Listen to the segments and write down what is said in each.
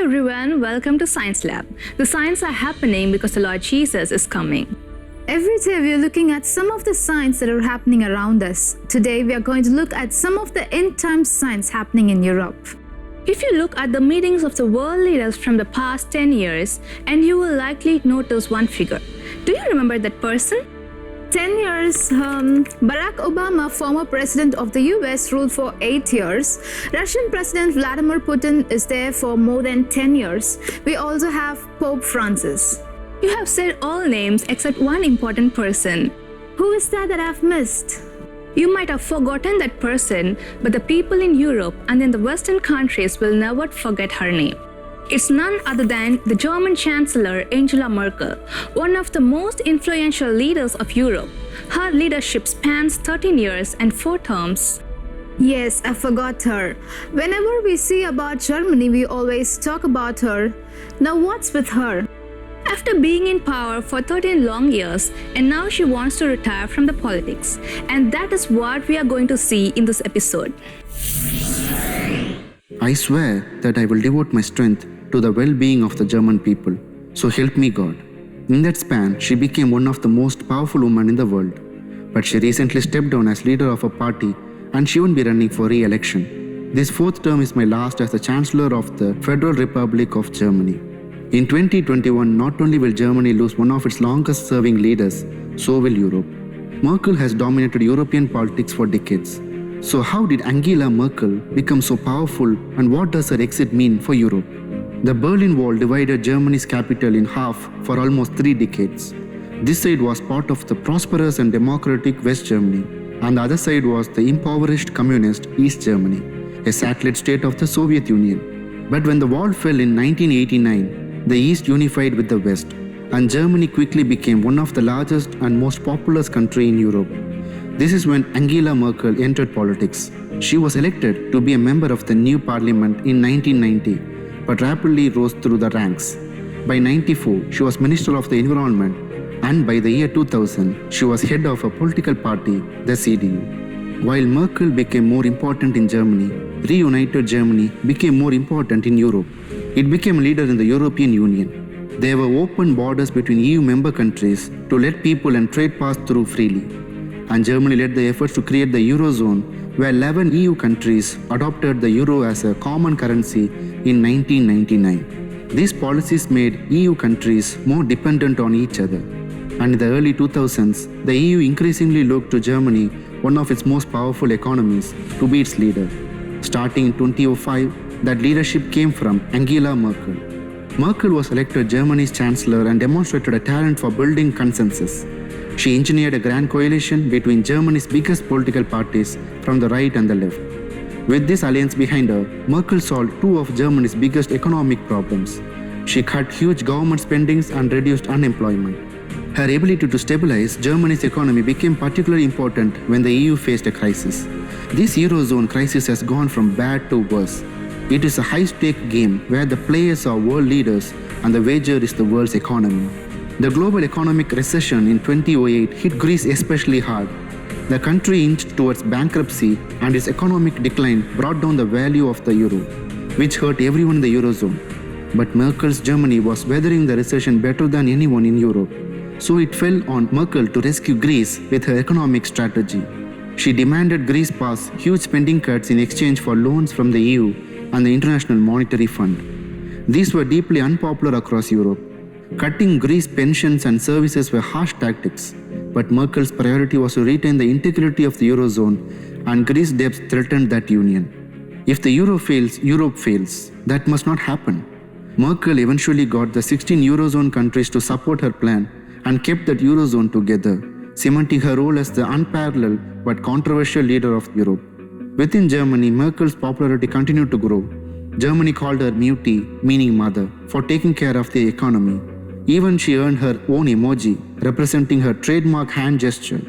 everyone, welcome to Science Lab. The signs are happening because the Lord Jesus is coming. Every day we are looking at some of the signs that are happening around us. Today we are going to look at some of the end-time signs happening in Europe. If you look at the meetings of the world leaders from the past 10 years, and you will likely notice one figure. Do you remember that person? 10 years, Barack Obama, former president of the US, ruled for 8 years. Russian President Vladimir Putin is there for more than 10 years. We also have Pope Francis. You have said all names except one important person. Who is that I've missed? You might have forgotten that person, but the people in Europe and in the Western countries will never forget her name. It's none other than the German Chancellor Angela Merkel, one of the most influential leaders of Europe. Her leadership spans 13 years and 4 terms. Yes, I forgot her. Whenever we see about Germany, we always talk about her. Now what's with her? After being in power for 13 long years, and now she wants to retire from the politics. And that is what we are going to see in this episode. I swear that I will devote my strength to the well-being of the German people. So help me God. In that span, she became one of the most powerful women in the world. But she recently stepped down as leader of a party and she won't be running for re-election. This 4th term is my last as the Chancellor of the Federal Republic of Germany. In 2021, not only will Germany lose one of its longest-serving leaders, so will Europe. Merkel has dominated European politics for decades. So how did Angela Merkel become so powerful, and what does her exit mean for Europe? The Berlin Wall divided Germany's capital in half for almost 3 decades. This side was part of the prosperous and democratic West Germany, and the other side was the impoverished communist East Germany, a satellite state of the Soviet Union. But when the wall fell in 1989, the East unified with the West, and Germany quickly became one of the largest and most populous countries in Europe. This is when Angela Merkel entered politics. She was elected to be a member of the new parliament in 1990, but rapidly rose through the ranks. By 1994, she was Minister of the Environment, and by the year 2000, she was head of a political party, the CDU. While Merkel became more important in Germany, reunited Germany became more important in Europe. It became a leader in the European Union. There were open borders between EU member countries to let people and trade pass through freely. And Germany led the efforts to create the Eurozone, where 11 EU countries adopted the euro as a common currency in 1999. These policies made EU countries more dependent on each other. And in the early 2000s, the EU increasingly looked to Germany, one of its most powerful economies, to be its leader. Starting in 2005, that leadership came from Angela Merkel. Merkel was elected Germany's chancellor and demonstrated a talent for building consensus. She engineered a grand coalition between Germany's biggest political parties from the right and the left. With this alliance behind her, Merkel solved 2 of Germany's biggest economic problems. She cut huge government spendings and reduced unemployment. Her ability to stabilize Germany's economy became particularly important when the EU faced a crisis. This Eurozone crisis has gone from bad to worse. It is a high-stake game where the players are world leaders and the wager is the world's economy. The global economic recession in 2008 hit Greece especially hard. The country inched towards bankruptcy and its economic decline brought down the value of the euro, which hurt everyone in the Eurozone. But Merkel's Germany was weathering the recession better than anyone in Europe. So it fell on Merkel to rescue Greece with her economic strategy. She demanded Greece pass huge spending cuts in exchange for loans from the EU and the International Monetary Fund. These were deeply unpopular across Europe. Cutting Greece's pensions and services were harsh tactics, but Merkel's priority was to retain the integrity of the Eurozone, and Greece's debts threatened that union. If the euro fails, Europe fails. That must not happen. Merkel eventually got the 16 Eurozone countries to support her plan and kept that Eurozone together, cementing her role as the unparalleled but controversial leader of Europe. Within Germany, Merkel's popularity continued to grow. Germany called her Mutti, meaning mother, for taking care of the economy. Even she earned her own emoji, representing her trademark hand gesture.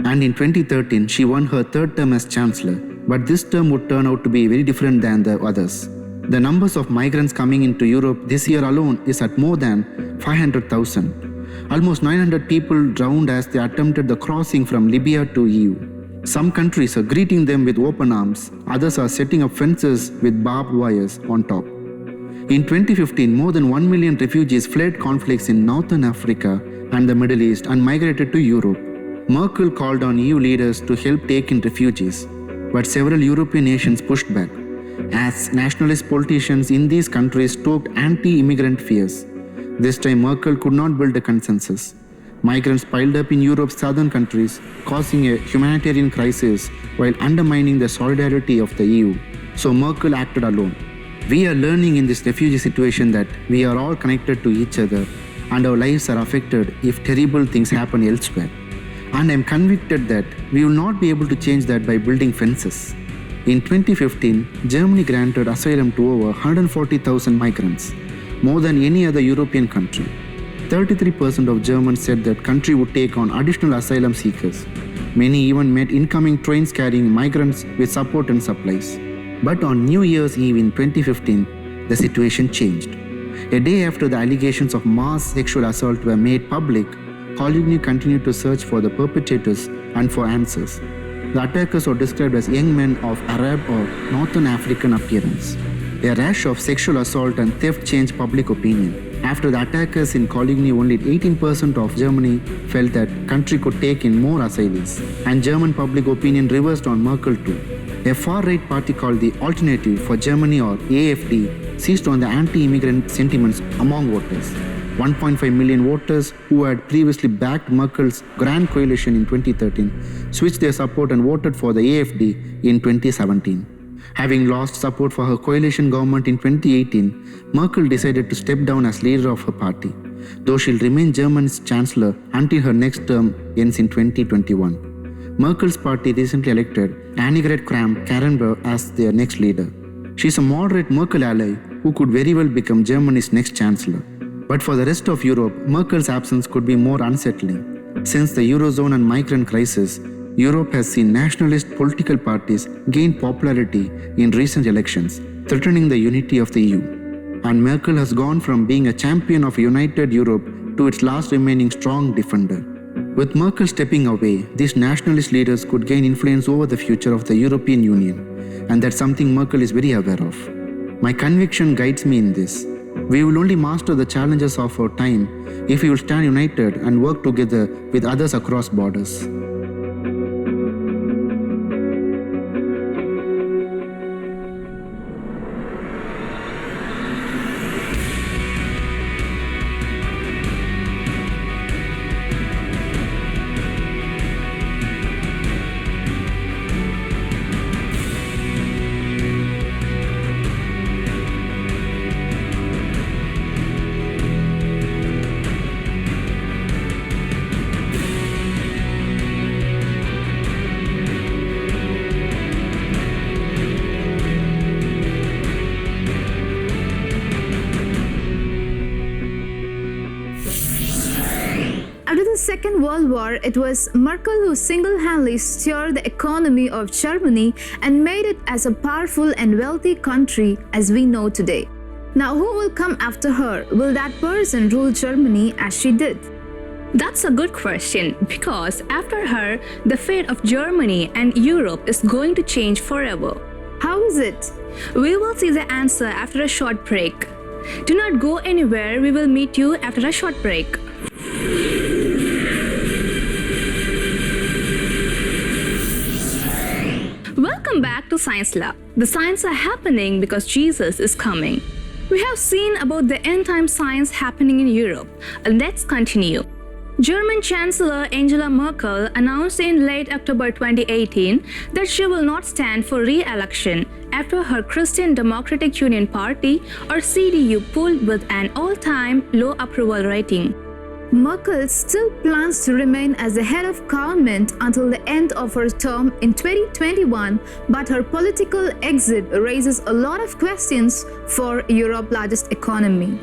And in 2013, she won her 3rd term as chancellor. But this term would turn out to be very different than the others. The numbers of migrants coming into Europe this year alone is at more than 500,000. Almost 900 people drowned as they attempted the crossing from Libya to EU. Some countries are greeting them with open arms, others are setting up fences with barbed wires on top. In 2015, more than 1 million refugees fled conflicts in northern Africa and the Middle East and migrated to Europe. Merkel called on EU leaders to help take in refugees, but several European nations pushed back, as nationalist politicians in these countries stoked anti-immigrant fears. This time Merkel could not build a consensus. Migrants piled up in Europe's southern countries, causing a humanitarian crisis while undermining the solidarity of the EU. So Merkel acted alone. We are learning in this refugee situation that we are all connected to each other and our lives are affected if terrible things happen elsewhere. And I am convicted that we will not be able to change that by building fences. In 2015, Germany granted asylum to over 140,000 migrants, more than any other European country. 33% of Germans said that country would take on additional asylum seekers. Many even met incoming trains carrying migrants with support and supplies. But on New Year's Eve in 2015, the situation changed. A day after the allegations of mass sexual assault were made public, Coligny continued to search for the perpetrators and for answers. The attackers were described as young men of Arab or Northern African appearance. A rash of sexual assault and theft changed public opinion. After the attackers in Coligny, only 18% of Germany felt that country could take in more asylees, and German public opinion reversed on Merkel too. A far-right party called the Alternative for Germany or AfD seized on the anti-immigrant sentiments among voters. 1.5 million voters who had previously backed Merkel's Grand Coalition in 2013 switched their support and voted for the AfD in 2017. Having lost support for her coalition government in 2018, Merkel decided to step down as leader of her party, though she'll remain Germany's chancellor until her next term ends in 2021. Merkel's party recently elected Annegret Kramp-Karrenbauer as their next leader. She's a moderate Merkel ally who could very well become Germany's next chancellor. But for the rest of Europe, Merkel's absence could be more unsettling. Since the Eurozone and migrant crisis, Europe has seen nationalist political parties gain popularity in recent elections, threatening the unity of the EU. And Merkel has gone from being a champion of a united Europe to its last remaining strong defender. With Merkel stepping away, these nationalist leaders could gain influence over the future of the European Union, and that's something Merkel is very aware of. My conviction guides me in this. We will only master the challenges of our time if we will stand united and work together with others across borders. After the Second World War, it was Merkel who single-handedly steered the economy of Germany and made it as a powerful and wealthy country as we know today. Now, who will come after her? Will that person rule Germany as she did? That's a good question because after her, the fate of Germany and Europe is going to change forever. How is it? We will see the answer after a short break. Do not go anywhere, we will meet you after a short break. Welcome back to Science Lab. The signs are happening because Jesus is coming. We have seen about the end-time signs happening in Europe. Let's continue. German Chancellor Angela Merkel announced in late October 2018 that she will not stand for re-election after her Christian Democratic Union Party or CDU pulled with an all-time low approval rating. Merkel still plans to remain as the head of government until the end of her term in 2021, but her political exit raises a lot of questions for Europe's largest economy.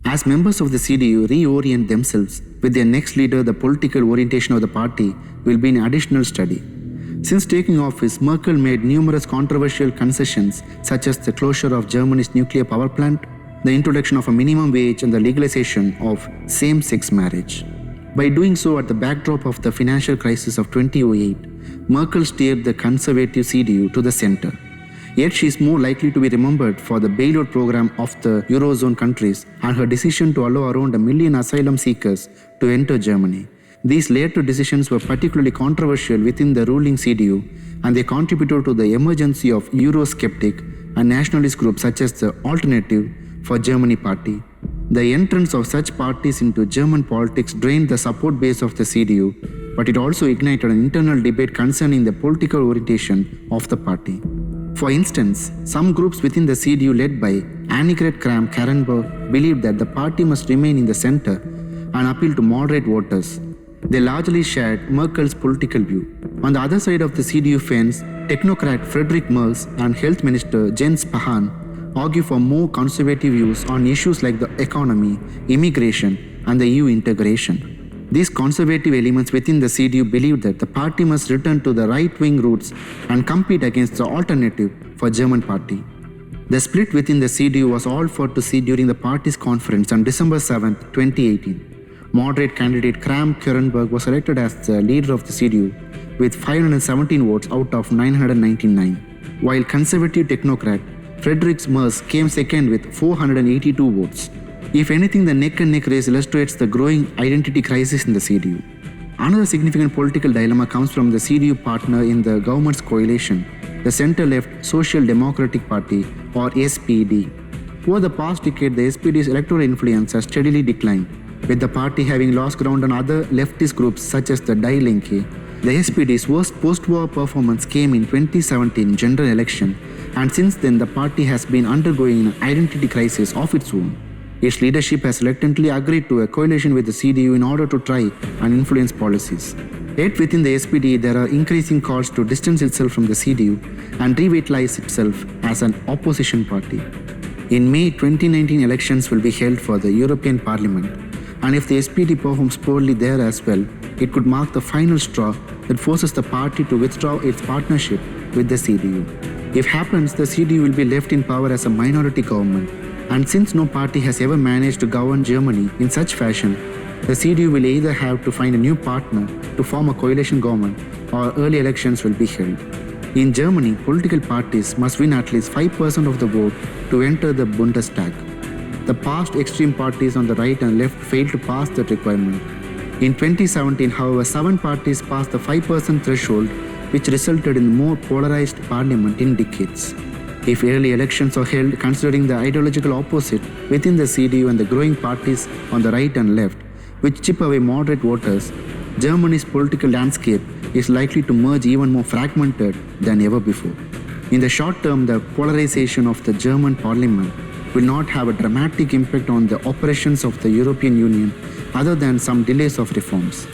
As members of the CDU reorient themselves with their next leader, the political orientation of the party will be an additional study. Since taking office, Merkel made numerous controversial concessions such as the closure of Germany's nuclear power plant, the introduction of a minimum wage and the legalization of same-sex marriage. By doing so at the backdrop of the financial crisis of 2008, Merkel steered the conservative CDU to the center. Yet she is more likely to be remembered for the bailout program of the Eurozone countries and her decision to allow around 1 million asylum seekers to enter Germany. These later decisions were particularly controversial within the ruling CDU, and they contributed to the emergence of Eurosceptic and nationalist groups such as the Alternative for Germany Party. The entrance of such parties into German politics drained the support base of the CDU, but it also ignited an internal debate concerning the political orientation of the party. For instance, some groups within the CDU led by Annegret Kramp-Karrenbauer believed that the party must remain in the center and appeal to moderate voters. They largely shared Merkel's political view. On the other side of the CDU fence, technocrat Friedrich Merz and Health Minister Jens Spahn argue for more conservative views on issues like the economy, immigration, and the EU integration. These conservative elements within the CDU believed that the party must return to the right-wing roots and compete against the Alternative for German Party. The split within the CDU was all for to see during the party's conference on December 7, 2018. Moderate candidate Kramp-Karrenbauer was elected as the leader of the CDU with 517 votes out of 999, while conservative technocrat Friedrich Merz came second with 482 votes. If anything, the neck-and-neck race illustrates the growing identity crisis in the CDU. Another significant political dilemma comes from the CDU partner in the government's coalition, the center-left Social Democratic Party or SPD. Over the past decade, the SPD's electoral influence has steadily declined, with the party having lost ground on other leftist groups such as the Die Linke. The SPD's worst post-war performance came in 2017 general election, and since then the party has been undergoing an identity crisis of its own. Its leadership has reluctantly agreed to a coalition with the CDU in order to try and influence policies. Yet within the SPD, there are increasing calls to distance itself from the CDU and revitalize itself as an opposition party. In May 2019, elections will be held for the European Parliament, and if the SPD performs poorly there as well, it could mark the final straw that forces the party to withdraw its partnership with the CDU. If happens, the CDU will be left in power as a minority government, and since no party has ever managed to govern Germany in such fashion, the CDU will either have to find a new partner to form a coalition government or early elections will be held. In Germany, political parties must win at least 5% of the vote to enter the Bundestag. The past extreme parties on the right and left failed to pass that requirement. In 2017, however, 7 parties passed the 5% threshold, which resulted in a more polarized parliament in decades. If early elections are held considering the ideological opposite within the CDU and the growing parties on the right and left, which chip away moderate voters, Germany's political landscape is likely to merge even more fragmented than ever before. In the short term, the polarization of the German parliament will not have a dramatic impact on the operations of the European Union other than some delays of reforms.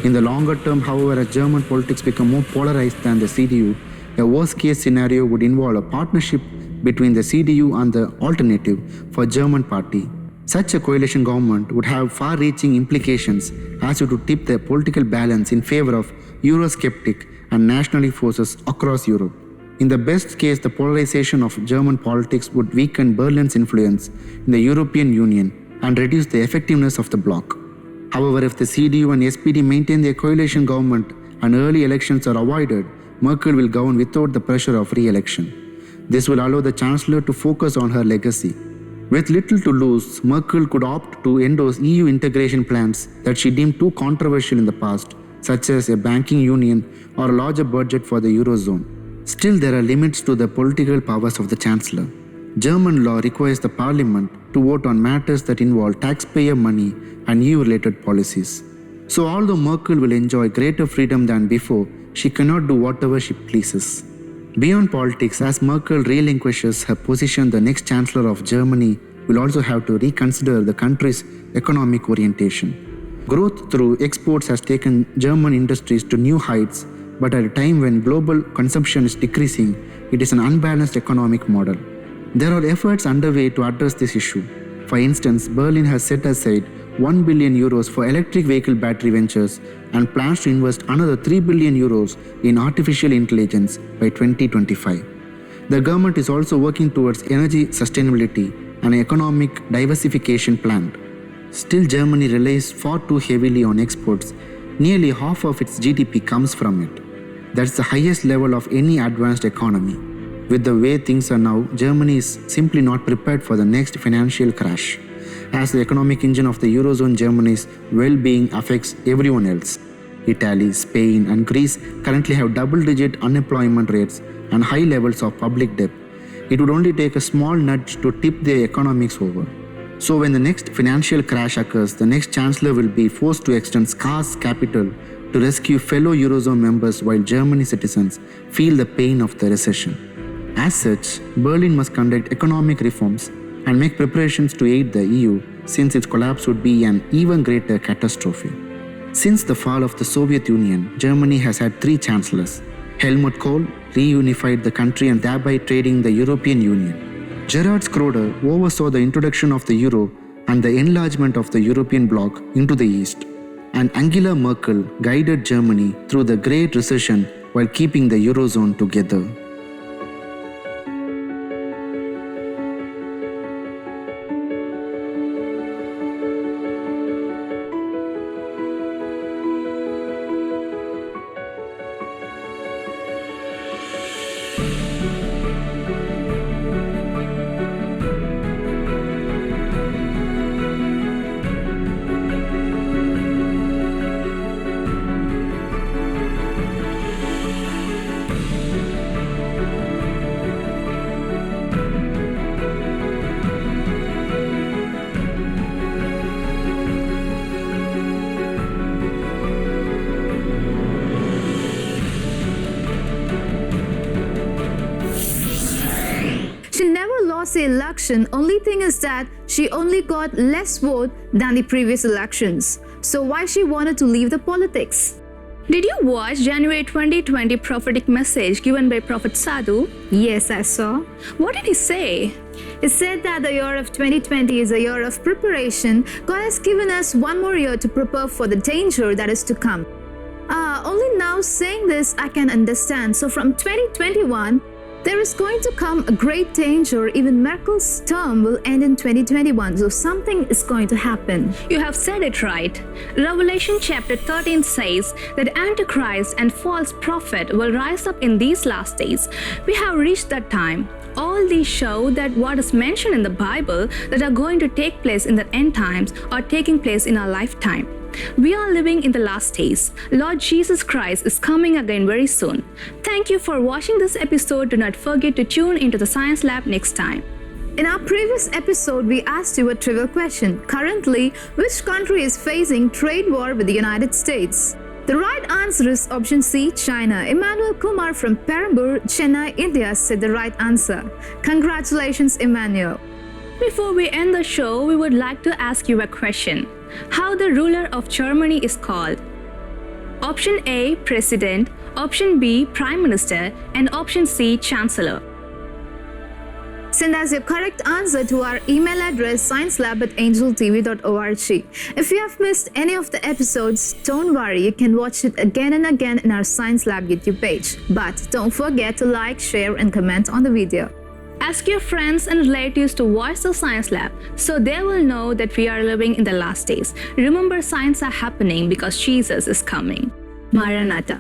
In the longer term, however, as German politics become more polarized than the CDU, a worst-case scenario would involve a partnership between the CDU and the Alternative for German Party. Such a coalition government would have far-reaching implications as it would tip the political balance in favor of Eurosceptic and nationalist forces across Europe. In the best case, the polarization of German politics would weaken Berlin's influence in the European Union and reduce the effectiveness of the bloc. However, if the CDU and SPD maintain their coalition government and early elections are avoided, Merkel will govern without the pressure of re-election. This will allow the Chancellor to focus on her legacy. With little to lose, Merkel could opt to endorse EU integration plans that she deemed too controversial in the past, such as a banking union or a larger budget for the Eurozone. Still, there are limits to the political powers of the Chancellor. German law requires the Parliament to vote on matters that involve taxpayer money and EU-related policies. So although Merkel will enjoy greater freedom than before, she cannot do whatever she pleases. Beyond politics, as Merkel relinquishes her position, the next Chancellor of Germany will also have to reconsider the country's economic orientation. Growth through exports has taken German industries to new heights, but at a time when global consumption is decreasing, it is an unbalanced economic model. There are efforts underway to address this issue. For instance, Berlin has set aside 1 billion euros for electric vehicle battery ventures and plans to invest another 3 billion euros in artificial intelligence by 2025. The government is also working towards energy sustainability and economic diversification plan. Still, Germany relies far too heavily on exports. Nearly half of its GDP comes from it. That's the highest level of any advanced economy. With the way things are now, Germany is simply not prepared for the next financial crash. As the economic engine of the Eurozone, Germany's well-being affects everyone else. Italy, Spain, and Greece currently have double-digit unemployment rates and high levels of public debt. It would only take a small nudge to tip their economics over. So when the next financial crash occurs, the next chancellor will be forced to extend scarce capital to rescue fellow Eurozone members while Germany citizens feel the pain of the recession. As such, Berlin must conduct economic reforms and make preparations to aid the EU, since its collapse would be an even greater catastrophe. Since the fall of the Soviet Union, Germany has had 3 chancellors. Helmut Kohl reunified the country and thereby trading the European Union. Gerhard Schröder oversaw the introduction of the euro and the enlargement of the European bloc into the east. And Angela Merkel guided Germany through the Great Recession while keeping the Eurozone together. The election, only thing is that she only got less vote than the previous elections. So why she wanted to leave the politics? Did you watch January 2020 prophetic message given by Prophet Sadhu? Yes, I saw. What did he say? He said that the year of 2020 is a year of preparation. God has given us one more year to prepare for the danger that is to come. Only now saying this I can understand. So from 2021, there is going to come a great danger. Even Merkel's term will end in 2021. So something is going to happen. You have said it right. Revelation chapter 13 says that Antichrist and false prophet will rise up in these last days. We have reached that time. All these show that what is mentioned in the Bible that are going to take place in the end times are taking place in our lifetime. We are living in the last days. Lord Jesus Christ is coming again very soon. Thank you for watching this episode. Do not forget to tune into the Science Lab next time. In our previous episode, we asked you a trivial question. Currently, which country is facing trade war with the United States? The right answer is option C, China. Emmanuel Kumar from Perambur, Chennai, India said the right answer. Congratulations, Emmanuel. Before we end the show, we would like to ask you a question. How the ruler of Germany is called? Option A, President, Option B, Prime Minister, and Option C, Chancellor. Send us your correct answer to our email address sciencelab@angeltv.org. If you have missed any of the episodes, don't worry, you can watch it again and again in our Science Lab YouTube page. But don't forget to like, share, and comment on the video. Ask your friends and relatives to watch the Science Lab so they will know that we are living in the last days. Remember, signs are happening because Jesus is coming. Maranatha.